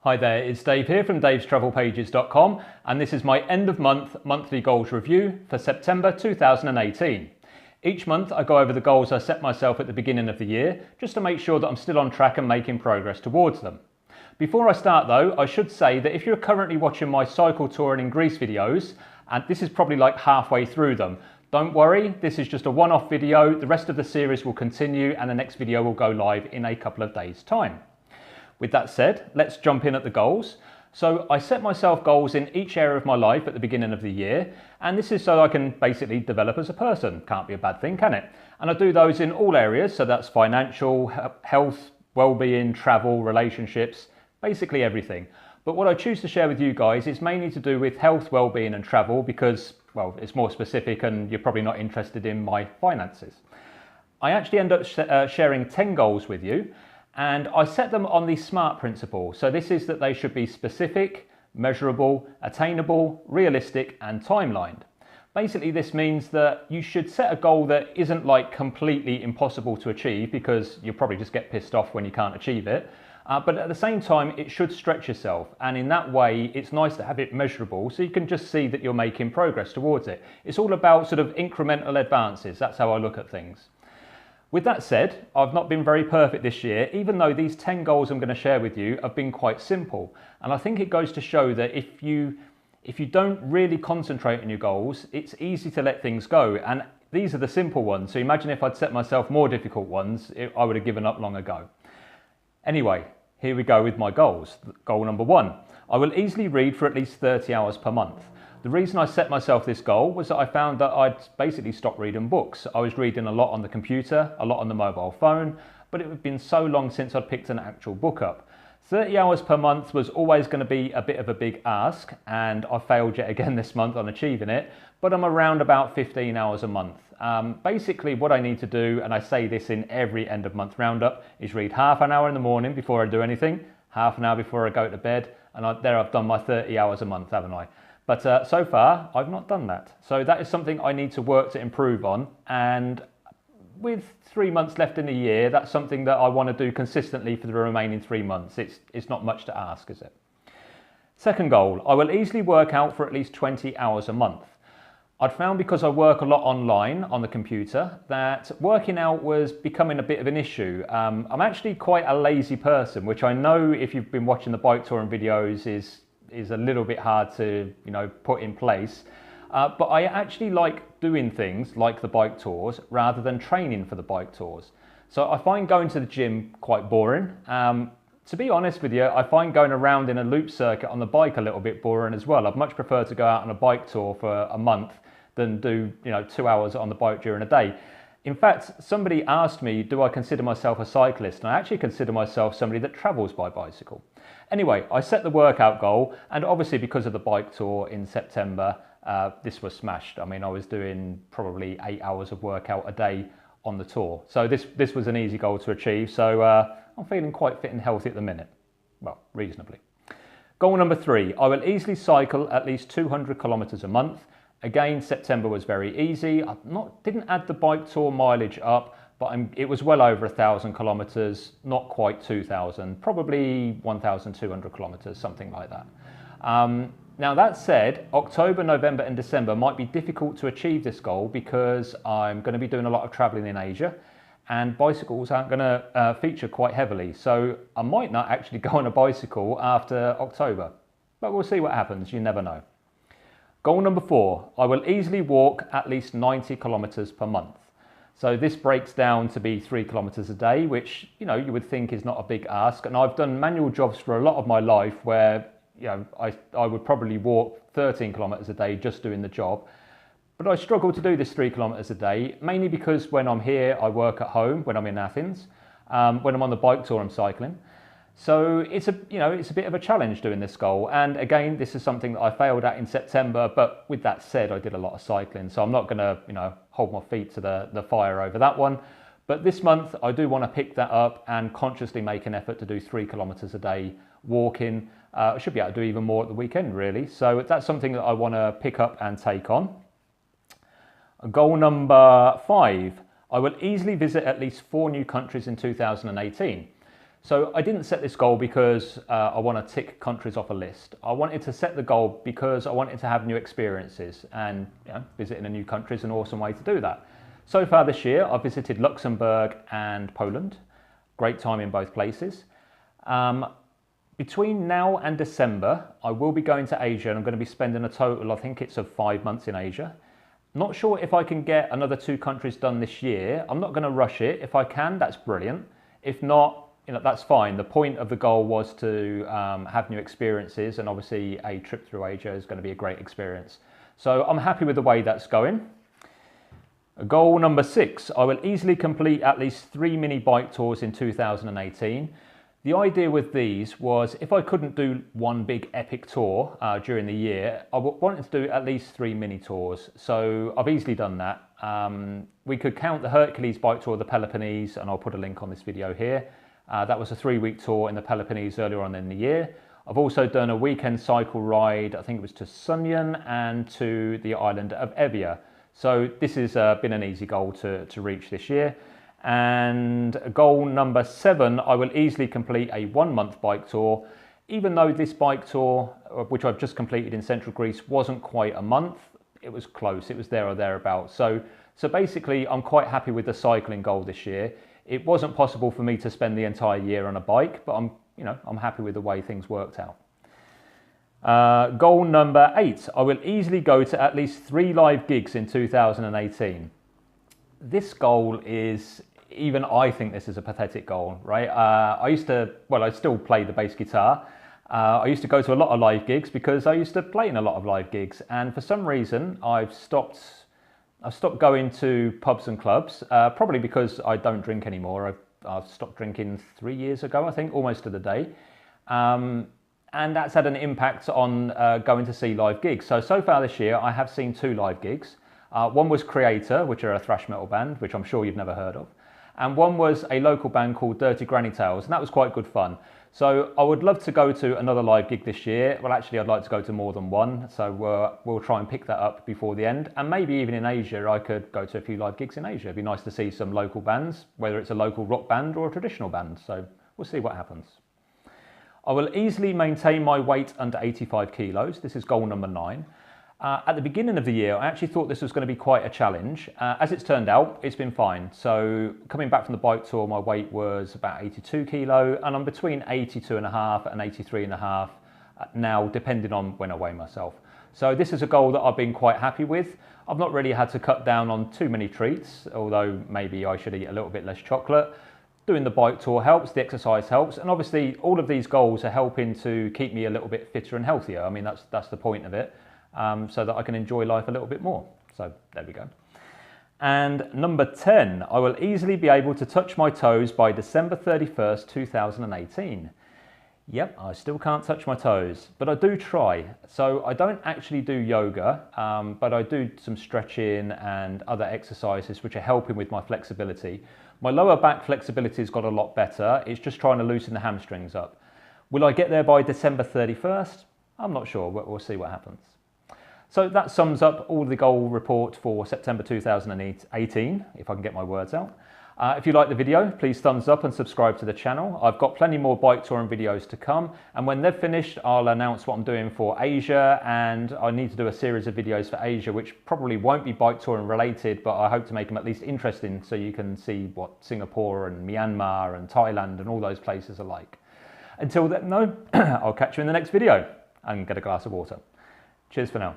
Hi there, it's Dave here from davestravelpages.com, and this is my end of month monthly goals review for September 2018. Each month I go over the goals I set myself at the beginning of the year just to make sure that I'm still on track and making progress towards them. Before I start though, I should say that if you're currently watching my cycle touring in Greece videos, and this is probably like halfway through them, don't worry, this is just a one-off video. The rest of the series will continue and the next video will go live in a couple of days' time. With that said, let's jump in at the goals. So I set myself goals in each area of my life at the beginning of the year, and this is so I can basically develop as a person. Can't be a bad thing, can it? And I do those in all areas, so that's financial, health, well-being, travel, relationships, basically everything. But what I choose to share with you guys is mainly to do with health, well-being and travel because, well, it's more specific and you're probably not interested in my finances. I actually end up sharing 10 goals with you, and I set them on the SMART principle. So this is that they should be specific, measurable, attainable, realistic and timelined. Basically this means that you should set a goal that isn't like completely impossible to achieve because you'll probably just get pissed off when you can't achieve it. But at the same time, it should stretch yourself. And in that way, it's nice to have it measurable so you can just see that you're making progress towards it. It's all about sort of incremental advances. That's how I look at things. With that said, I've not been very perfect this year, even though these 10 goals I'm going to share with you have been quite simple. And I think it goes to show that if you don't really concentrate on your goals, it's easy to let things go. And these are the simple ones. So imagine if I'd set myself more difficult ones, I would have given up long ago. Anyway, here we go with my goals. Goal number 1, I will easily read for at least 30 hours per month. The reason I set myself this goal was that I found that I'd basically stopped reading books. I was reading a lot on the computer, a lot on the mobile phone, but it had been so long since I'd picked an actual book up. 30 hours per month was always going to be a bit of a big ask, and I failed yet again this month on achieving it, but I'm around about 15 hours a month. Basically what I need to do, and I say this in every end of month roundup, is read half an hour in the morning before I do anything, half an hour before I go to bed, and there I've done my 30 hours a month, haven't I? But so far I've not done that. So that is something I need to work to improve on, and with 3 months left in the year, that's something that I want to do consistently for the remaining 3 months. It's not much to ask, is it? Second goal, I will easily work out for at least 20 hours a month. I'd found because I work a lot online on the computer that working out was becoming a bit of an issue. I'm actually quite a lazy person, which I know if you've been watching the bike touring videos is a little bit hard to put in place. But I actually like doing things like the bike tours rather than training for the bike tours. So I find going to the gym quite boring. To be honest with you, I find going around in a loop circuit on the bike a little bit boring as well. I'd much prefer to go out on a bike tour for a month than do 2 hours on the bike during a day. In fact, somebody asked me, do I consider myself a cyclist? And I actually consider myself somebody that travels by bicycle. Anyway, I set the workout goal, and obviously because of the bike tour in September, this was smashed. I mean, I was doing probably 8 hours of workout a day on the tour. So this was an easy goal to achieve. So I'm feeling quite fit and healthy at the minute. Well, reasonably. Goal number 3, I will easily cycle at least 200 kilometers a month. Again, September was very easy. I didn't add the bike tour mileage up, but it was well over 1,000 kilometers, not quite 2,000, probably 1,200 kilometers, something like that. Now that said, October, November and December might be difficult to achieve this goal because I'm going to be doing a lot of traveling in Asia and bicycles aren't going to feature quite heavily. So I might not actually go on a bicycle after October, but we'll see what happens. You never know. Goal number 4, I will easily walk at least 90 kilometers per month. So this breaks down to be 3 kilometers a day, which, you would think is not a big ask. And I've done manual jobs for a lot of my life where, I would probably walk 13 kilometers a day just doing the job. But I struggle to do this 3 kilometers a day, mainly because when I'm here, I work at home, when I'm in Athens. When I'm on the bike tour, I'm cycling. So it's a bit of a challenge doing this goal. And again, this is something that I failed at in September, but with that said, I did a lot of cycling. So I'm not gonna, hold my feet to the fire over that one. But this month I do want to pick that up and consciously make an effort to do 3 kilometers a day walking. I should be able to do even more at the weekend really. So that's something that I want to pick up and take on. Goal number 5, I will easily visit at least 4 new countries in 2018. So I didn't set this goal because I want to tick countries off a list. I wanted to set the goal because I wanted to have new experiences, and visiting a new country is an awesome way to do that. So far this year, I've visited Luxembourg and Poland. Great time in both places. Between now and December, I will be going to Asia, and I'm going to be spending a total, I think it's of 5 months in Asia. Not sure if I can get another 2 countries done this year. I'm not going to rush it. If I can, that's brilliant. If not, that's fine. The point of the goal was to have new experiences, and obviously a trip through Asia is going to be a great experience. So I'm happy with the way that's going. Goal number 6, I will easily complete at least 3 mini bike tours in 2018. The idea with these was if I couldn't do one big epic tour during the year, I wanted to do at least 3 mini tours. So I've easily done that. We could count the Hercules bike tour of the Peloponnese, and I'll put a link on this video here. That was a 3-week tour in the Peloponnese earlier on in the year. I've also done a weekend cycle ride, I think it was to Sunyan and to the island of Evia. So this has been an easy goal to reach this year. And goal number 7, I will easily complete a 1-month bike tour, even though this bike tour, which I've just completed in central Greece, wasn't quite a month. It was close, it was there or thereabouts. So basically I'm quite happy with the cycling goal this year. It wasn't possible for me to spend the entire year on a bike, but I'm happy with the way things worked out. Goal number 8, I will easily go to at least 3 live gigs in 2018. This goal is, even I think this is a pathetic goal, right? I still play the bass guitar. I used to go to a lot of live gigs because I used to play in a lot of live gigs, and for some reason I've stopped going to pubs and clubs, probably because I don't drink anymore. I've stopped drinking 3 years ago, I think, almost to the day. And that's had an impact on going to see live gigs. So far this year, I have seen 2 live gigs. One was Creator, which are a thrash metal band, which I'm sure you've never heard of. And one was a local band called Dirty Granny Tales, and that was quite good fun. So I would love to go to another live gig this year. Well, actually, I'd like to go to more than one. So we'll try and pick that up before the end. And maybe even in Asia, I could go to a few live gigs in Asia. It'd be nice to see some local bands, whether it's a local rock band or a traditional band. So we'll see what happens. I will easily maintain my weight under 85 kilos. This is goal number 9. At the beginning of the year, I actually thought this was going to be quite a challenge. As it's turned out, it's been fine. So coming back from the bike tour, my weight was about 82 kilo, and I'm between 82.5 and 83.5 now, depending on when I weigh myself. So this is a goal that I've been quite happy with. I've not really had to cut down on too many treats, although maybe I should eat a little bit less chocolate. Doing the bike tour helps, the exercise helps, and obviously all of these goals are helping to keep me a little bit fitter and healthier. I mean, that's the point of it. So that I can enjoy life a little bit more. So there we go. And number 10, I will easily be able to touch my toes by December 31st, 2018. Yep, I still can't touch my toes, but I do try. So I don't actually do yoga, but I do some stretching and other exercises which are helping with my flexibility. My lower back flexibility has got a lot better. It's just trying to loosen the hamstrings up. Will I get there by December 31st? I'm not sure, but we'll see what happens. So that sums up all the goal report for September 2018, if I can get my words out. If you like the video, please thumbs up and subscribe to the channel. I've got plenty more bike touring videos to come, and when they're finished, I'll announce what I'm doing for Asia, and I need to do a series of videos for Asia, which probably won't be bike touring related, but I hope to make them at least interesting so you can see what Singapore and Myanmar and Thailand and all those places are like. Until then, though, I'll catch you in the next video and get a glass of water. Cheers for now.